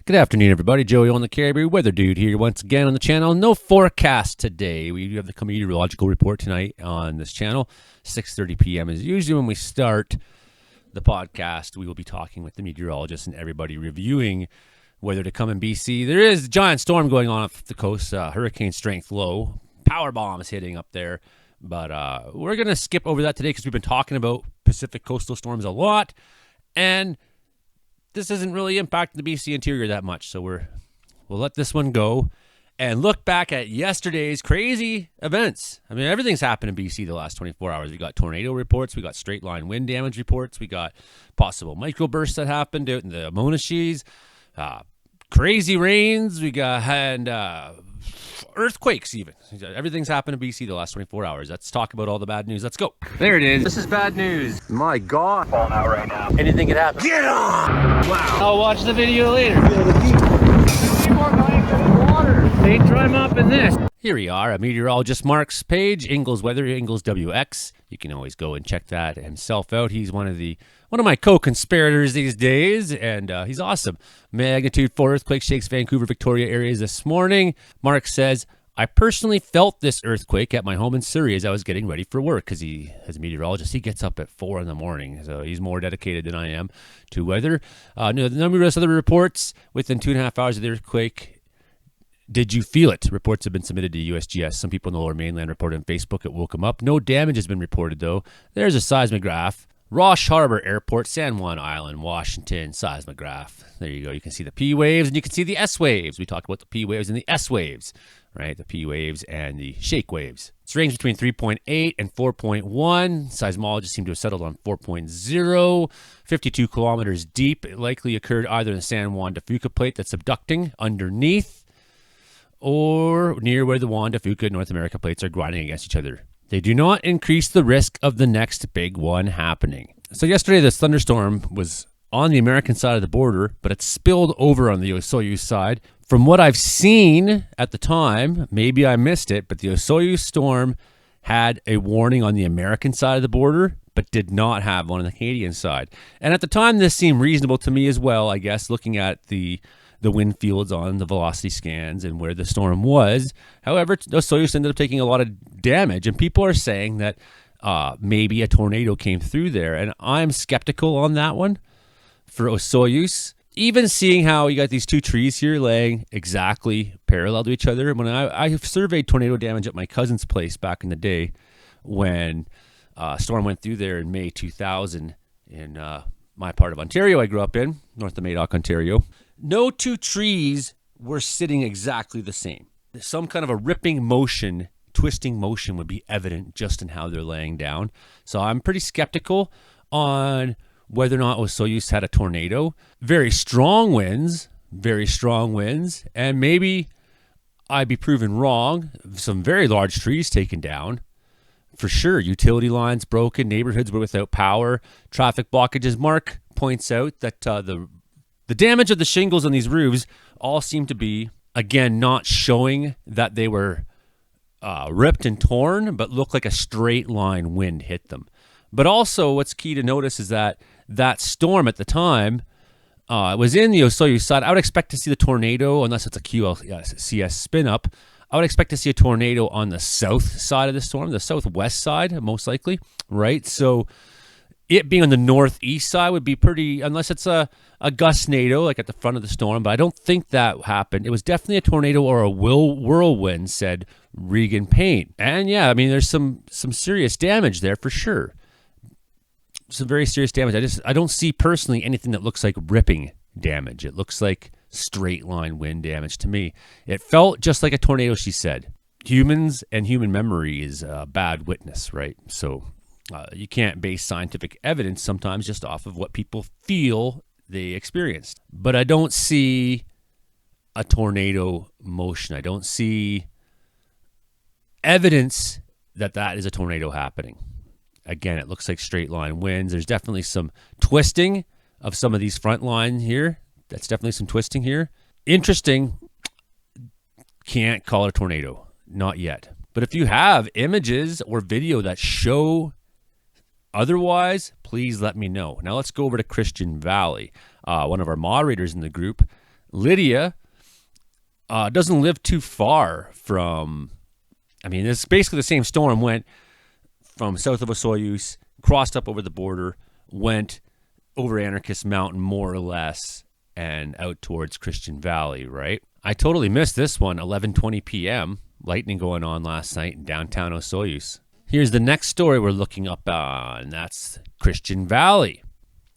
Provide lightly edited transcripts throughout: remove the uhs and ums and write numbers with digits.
Good afternoon, everybody. Joey on the Caribou Weather Dude here once again on the channel. No forecast today. We have the meteorological report tonight on this channel. 6:30 p.m. is usually when we start the podcast. We will be talking with the meteorologists and everybody reviewing weather to come in BC. There is a giant storm going on off the coast, hurricane strength low. Power bombs hitting up there. But we're going to skip over that today because we've been talking about Pacific coastal storms a lot. And this isn't really impacting the BC interior that much, so we'll let this one go and look back at yesterday's crazy events. I mean, everything's happened in BC the last 24 hours. We got tornado reports, we got straight line wind damage reports, we got possible microbursts that happened out in the Monashees, crazy rains, we got and earthquakes even. Everything's happened in BC the last 24 hours. Let's talk about all the bad news. Let's go. There it is. This is bad news. My God. Falling out right now. Anything could happen. Get on! Wow. I'll watch the video later. They dry up in this. Here we are, a meteorologist Mark's page, Ingles Weather, Ingles WX. You can always go and check that himself out. He's one of my co-conspirators these days, and he's awesome. Magnitude 4 earthquake shakes Vancouver, Victoria areas this morning. Mark says, I personally felt this earthquake at my home in Surrey as I was getting ready for work, because as a meteorologist, he gets up at 4 in the morning, so he's more dedicated than I am to weather. Numerous other reports within 2.5 hours of the earthquake. Did you feel it? Reports have been submitted to USGS. Some people in the Lower Mainland reported on Facebook. It woke them up. No damage has been reported, though. There's a seismograph. Rosh Harbor Airport, San Juan Island, Washington, seismograph. There you go. You can see the P waves and you can see the S waves. We talked about the P waves and the S waves, right? The P waves and the shake waves. It's ranged between 3.8 and 4.1. Seismologists seem to have settled on 4.0. 52 kilometers deep. It likely occurred either in the San Juan de Fuca plate that's subducting underneath, or near where the Juan de Fuca North America plates are grinding against each other. They do not increase the risk of the next big one happening. So yesterday, this thunderstorm was on the American side of the border, but it spilled over on the Osoyoos side. From what I've seen at the time, maybe I missed it, but the Osoyoos storm had a warning on the American side of the border, but did not have one on the Canadian side. And at the time, this seemed reasonable to me as well, I guess, looking at the wind fields on the velocity scans and where the storm was. However, Osoyoos ended up taking a lot of damage, and people are saying that maybe a tornado came through there, and I'm skeptical on that one for Osoyoos. Even seeing how you got these two trees here laying exactly parallel to each other. When I surveyed tornado damage at my cousin's place back in the day when a storm went through there in May 2000 in my part of Ontario I grew up in, north of Madoc, Ontario. No two trees were sitting exactly the same. Some kind of a ripping motion, twisting motion would be evident just in how they're laying down. So I'm pretty skeptical on whether or not Osoyoos had a tornado. Very strong winds, and maybe I'd be proven wrong. Some very large trees taken down. For sure, utility lines broken, neighborhoods were without power, traffic blockages. Mark points out that the damage of the shingles on these roofs all seem to be, again, not showing that they were ripped and torn, but look like a straight line wind hit them. But also what's key to notice is that storm at the time was in the Osoyoos side. I would expect to see the tornado, unless it's a QLCS spin up, I would expect to see a tornado on the south side of the storm, the southwest side, most likely, right? So it being on the northeast side would be pretty, unless it's a gustnado, like at the front of the storm, but I don't think that happened. It was definitely a tornado or a whirlwind, said Regan Payne. And yeah, I mean, there's some serious damage there for sure. Some very serious damage. I don't see personally anything that looks like ripping damage. It looks like straight line wind damage to me. It felt just like a tornado, she said. Humans and human memory is a bad witness, right? So you can't base scientific evidence sometimes just off of what people feel they experienced. But I don't see a tornado motion. I don't see evidence that is a tornado happening. Again, it looks like straight line winds. There's definitely some twisting of some of these front lines here. That's definitely some twisting here. Interesting. Can't call it a tornado. Not yet. But if you have images or video that show otherwise, please let me know. Now let's go over to Christian Valley. One of our moderators in the group Lydia doesn't live too far from, I mean, it's basically the same storm. Went from south of Osoyoos, crossed up over the border, went over Anarchist Mountain more or less, and out towards Christian Valley, right? I totally missed this one, 11:20 p.m. Lightning going on last night in downtown Osoyoos. Here's the next story we're looking up on. That's Christian Valley.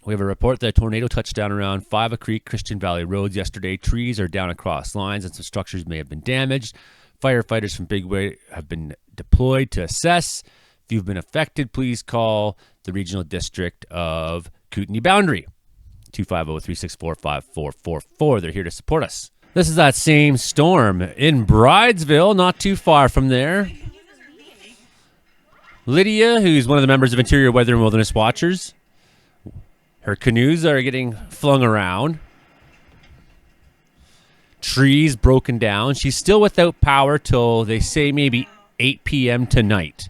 We have a report that a tornado touched down around Fiva Creek, Christian Valley roads yesterday. Trees are down across lines and some structures may have been damaged. Firefighters from Bigway have been deployed to assess. If you've been affected, please call the Regional District of Kootenay Boundary, 250-364-5444. They're here to support us. This is that same storm in Bridesville, not too far from there. Lydia, who's one of the members of Interior Weather and Wilderness Watchers, her canoes are getting flung around. Trees broken down. She's still without power till they say maybe 8 p.m. tonight.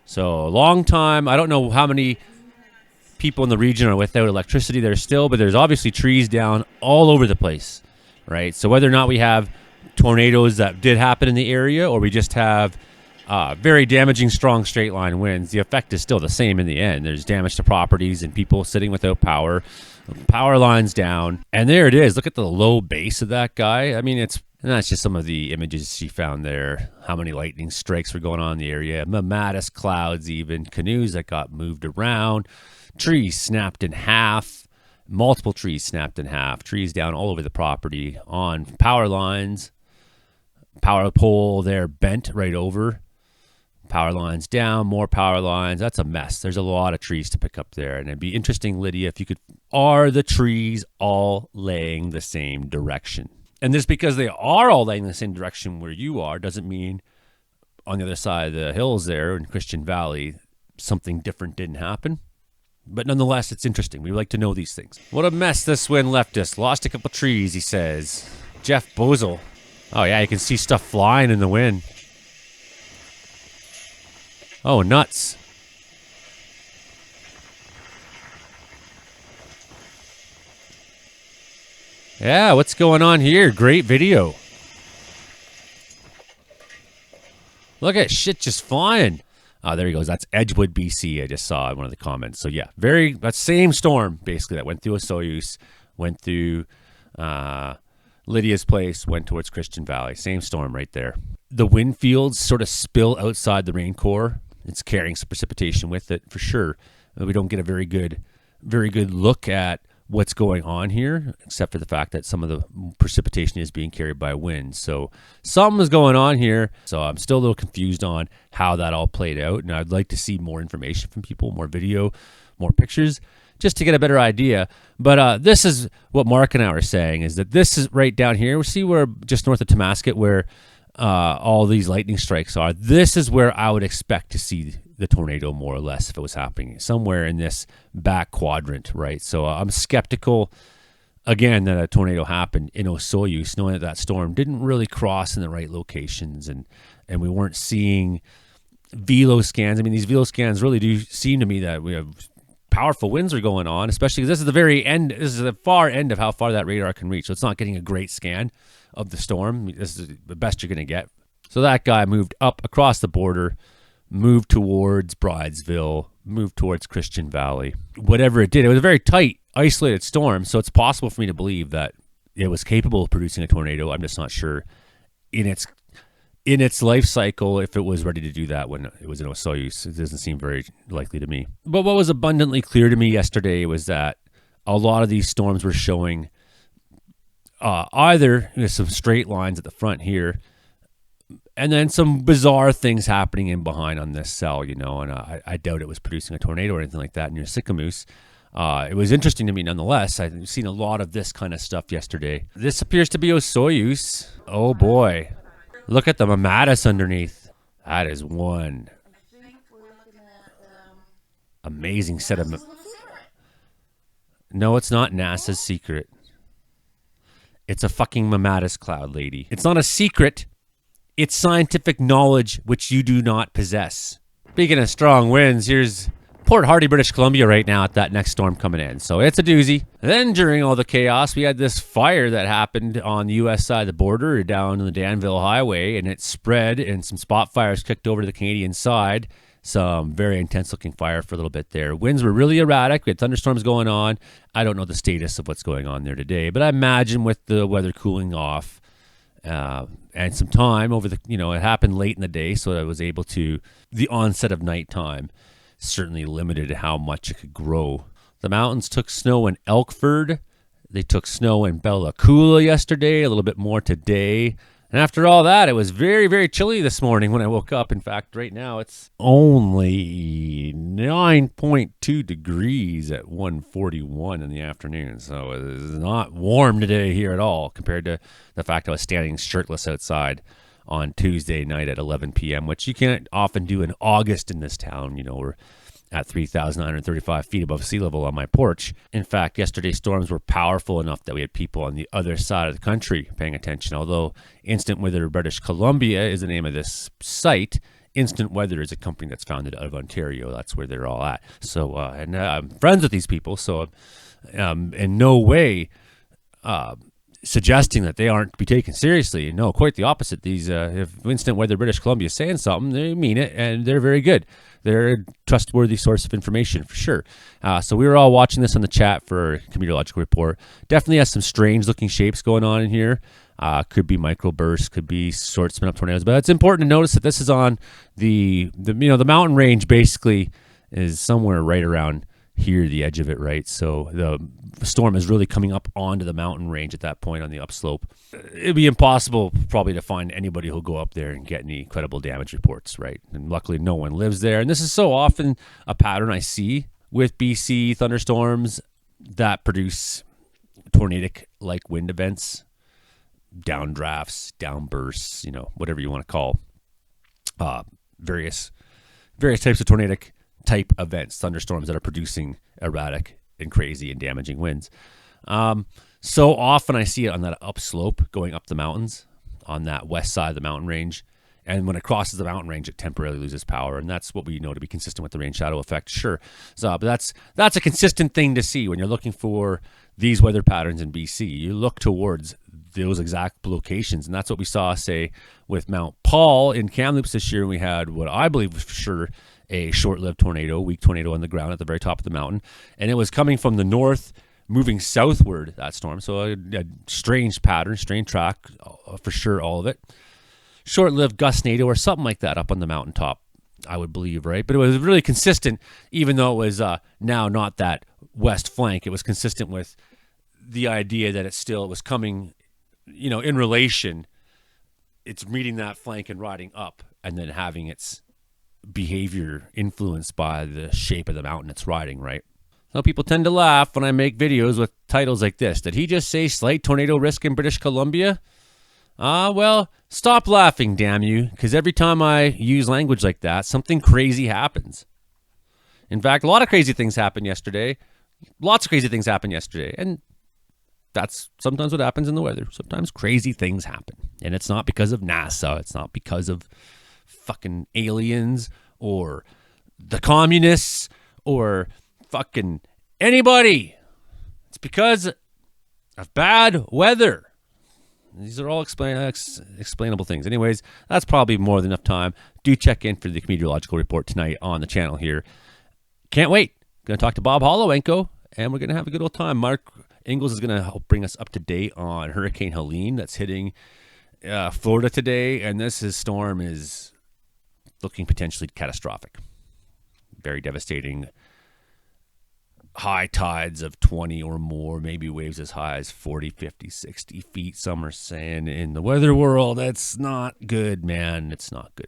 So a long time. I don't know how many people in the region are without electricity there still, but there's obviously trees down all over the place, right? So whether or not we have tornadoes that did happen in the area or we just have very damaging, strong straight line winds, the effect is still the same in the end. There's damage to properties and people sitting without power, power lines down. And there it is. Look at the low base of that guy. I mean, and that's just some of the images she found there. How many lightning strikes were going on in the area. Mammatus clouds even. Canoes that got moved around. Trees snapped in half. Multiple trees snapped in half. Trees down all over the property on power lines. Power pole there bent right over. Power lines down, more power lines. That's a mess. There's a lot of trees to pick up there. And it'd be interesting, Lydia, if you could, are the trees all laying the same direction? And just because they are all laying the same direction where you are doesn't mean on the other side of the hills there in Christian Valley, something different didn't happen. But nonetheless, it's interesting. We like to know these things. What a mess this wind left us. Lost a couple trees, he says. Jeff Bozel. Oh, yeah, you can see stuff flying in the wind. Oh, nuts. Yeah, what's going on here? Great video. Look at shit just flying. Oh, there he goes. That's Edgewood, BC. I just saw in one of the comments. So, yeah, that same storm, basically, that went through Osoyoos, went through Lydia's place, went towards Christian Valley. Same storm right there. The wind fields sort of spill outside the rain core. It's carrying some precipitation with it for sure. We don't get a very good look at what's going on here, except for the fact that some of the precipitation is being carried by wind. So something is going on here. So I'm still a little confused on how that all played out. And I'd like to see more information from people, more video, more pictures, just to get a better idea. But this is what Mark and I were saying, is that this is right down here. We see where just north of Temasket where all these lightning strikes are. This is where I would expect to see the tornado more or less if it was happening somewhere in this back quadrant, right? So I'm skeptical again that a tornado happened in Osoyoos, knowing that storm didn't really cross in the right locations and we weren't seeing velo scans. I mean, these velo scans really do seem to me that we have powerful winds are going on, especially because this is the very end. This is the far end of how far that radar can reach. So it's not getting a great scan of the storm. This is the best you're going to get. So that guy moved up across the border, moved towards Bridesville, moved towards Christian Valley. Whatever it did, it was a very tight, isolated storm. So it's possible for me to believe that it was capable of producing a tornado. I'm just not sure in its life cycle if it was ready to do that when it was in Osoyoos. It doesn't seem very likely to me. But what was abundantly clear to me yesterday was that a lot of these storms were showing either some straight lines at the front here and then some bizarre things happening in behind on this cell, and I doubt it was producing a tornado or anything like that near Cyclones. It was interesting to me nonetheless. I've seen a lot of this kind of stuff yesterday. This appears to be Osoyoos. Oh boy. Look at the Mammatus underneath. That is one amazing set of... No, it's not NASA's secret. It's a fucking Mammatus cloud, lady. It's not a secret. It's scientific knowledge which you do not possess. Speaking of strong winds, here's Port Hardy, British Columbia right now at that next storm coming in. So it's a doozy. And then during all the chaos, we had this fire that happened on the U.S. side of the border down the Danville Highway, and it spread, and some spot fires kicked over to the Canadian side. Some very intense looking fire for a little bit there. Winds were really erratic. We had thunderstorms going on. I don't know the status of what's going on there today, but I imagine with the weather cooling off and some time over the, it happened late in the day, so I was able to, the onset of nighttime certainly limited how much it could grow. The mountains took snow in Elkford. They took snow in Bella Coola yesterday, a little bit more today. And after all that, it was very, very chilly this morning when I woke up. In fact, right now it's only 9.2 degrees at 1:41 in the afternoon. So it's not warm today here at all compared to the fact I was standing shirtless outside on Tuesday night at 11 p.m., which you can't often do in August in this town. We're at 3,935 feet above sea level on my porch. In fact, yesterday's storms were powerful enough that we had people on the other side of the country paying attention. Although Instant Weather British Columbia is the name of this site, Instant Weather is a company that's founded out of Ontario. That's where they're all at. So, and I'm friends with these people, so in no way suggesting that they aren't to be taken seriously. No, quite the opposite. These, if Instant Weather British Columbia is saying something, they mean it, and they're very good. They're a trustworthy source of information for sure. So we were all watching this on the chat for a meteorological report. Definitely has some strange looking shapes going on in here. Could be microbursts, could be short spin up tornadoes, but it's important to notice that this is on the mountain range. Basically is somewhere right around here, the edge of it, right? So the storm is really coming up onto the mountain range at that point on the upslope. It'd be impossible probably to find anybody who'll go up there and get any credible damage reports, right? And luckily no one lives there. And this is so often a pattern I see with BC thunderstorms that produce tornadic-like wind events, downdrafts, downbursts, whatever you want to call various types of tornadic type events, thunderstorms that are producing erratic and crazy and damaging winds. So often I see it on that upslope going up the mountains on that west side of the mountain range. And when it crosses the mountain range, it temporarily loses power. And that's what we know to be consistent with the rain shadow effect. Sure. So, but that's a consistent thing to see when you're looking for these weather patterns in BC. You look towards those exact locations. And that's what we saw, say, with Mount Paul in Kamloops this year. We had what I believe was for sure a short-lived tornado, weak tornado on the ground at the very top of the mountain. And it was coming from the north, moving southward, that storm. So a strange pattern, strange track, for sure, all of it. Short-lived gustnado or something like that up on the mountaintop, I would believe, right? But it was really consistent, even though it was now not that west flank. It was consistent with the idea that it was coming, in relation. It's meeting that flank and riding up and then having its behavior influenced by the shape of the mountain it's riding, right? So people tend to laugh when I make videos with titles like this. Did he just say slight tornado risk in British Columbia? Well, stop laughing, damn you, because every time I use language like that, something crazy happens. In fact, a lot of crazy things happened yesterday. Lots of crazy things happened yesterday. And that's sometimes what happens in the weather. Sometimes crazy things happen. And it's not because of NASA. It's not because of fucking aliens or the communists or fucking anybody. It's because of bad weather. These are all explainable things. Anyways, that's probably more than enough time. Do check in for the meteorological report tonight on the channel here. Can't wait. Going to talk to Bob Holowenko, and we're going to have a good old time. Mark Ingalls is going to help bring us up to date on Hurricane Helene that's hitting Florida today, and this storm is looking potentially catastrophic. Very devastating. High tides of 20 or more, maybe waves as high as 40, 50, 60 feet. Some are saying in the weather world, that's not good, man. It's not good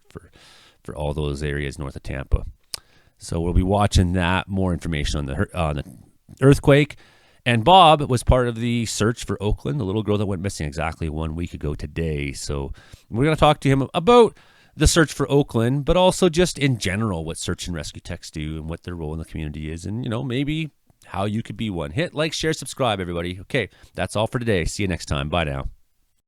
for all those areas north of Tampa. So we'll be watching that. More information on the earthquake. And Bob was part of the search for Oakland, the little girl that went missing exactly 1 week ago today. So we're going to talk to him about the search for Oakland, but also just in general what search and rescue techs do and what their role in the community is, and maybe how you could be one. Hit like, share, subscribe, everybody. Okay, that's all for today. See you next time. Bye now.